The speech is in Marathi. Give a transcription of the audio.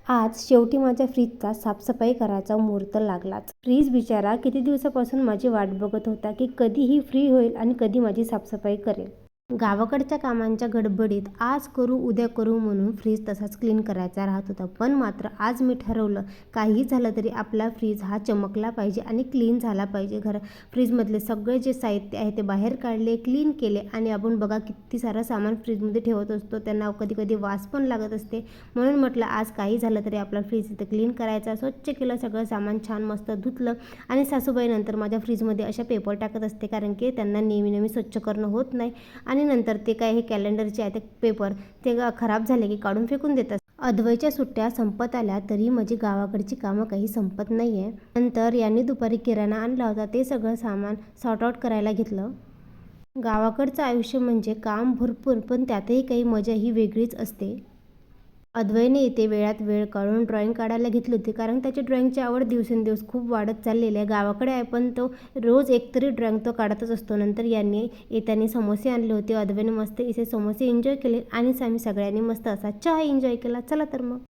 आज शेवटी माझ्या फ्रीजचा साफसफाई करायचा मुहूर्त लागलाच. फ्रीज बिचारा किती दिवसापासून माझी वाट बघत होता की कधी ही फ्री होईल आणि कधी माझी साफसफाई करेल. गावाकडच्या कामांच्या गडबडीत आज करू उद्या करू म्हणून फ्रीज तसाच क्लीन करायचा राहत होता. पण मात्र आज मी ठरवलं काही झालं तरी आपला फ्रीज हा चमकला पाहिजे आणि क्लीन झाला पाहिजे. फ्रीजमधले सगळे जे साहित्य आहे ते बाहेर काढले, क्लीन केले आणि आपण बघा किती सारं सामान फ्रीजमध्ये ठेवत असतो, त्यांना कधी कधी वास पण लागत असते. म्हणून म्हटलं आज काही झालं तरी आपला फ्रीज इथं क्लीन करायचा. स्वच्छ केलं, सगळं सामान छान मस्त धुतलं आणि सासूबाई नंतर माझ्या फ्रीजमध्ये अशा पेपर टाकत असते, कारण की त्यांना नेहमी नेहमी स्वच्छ करणं होत नाही. आणि नंतर ते काय हे कॅलेंडरचे आहे ते पेपर ते खराब झाले की काढून फेकून देतात. अद्वैच्या सुट्ट्या संपत आल्या तरी माझी गावाकडची कामं काही संपत नाही आहे. नंतर यांनी दुपारी किराणा आणला होता, ते सगळं सामान सॉर्ट आउट करायला घेतलं. गावाकडचं आयुष्य म्हणजे काम भरपूर, पण त्यातही काही मजा ही वेगळीच असते. अद्वैने इथे वेळात वेळ काढून ड्रॉइंग काढायला घेतली होती, कारण त्याची ड्रॉइंगची आवड दिवसेंदिवस खूप वाढत चाललेली आहे. गावाकडे आहे पण तो रोज एकतरी ड्रॉइंग तो काढतच असतो. नंतर यांनी येताना समोसे आणले होते. अद्वैने मस्त इथे समोसे एन्जॉय केले आणि आम्ही सगळ्यांनी मस्त असा चहा एन्जॉय केला. चला तर मग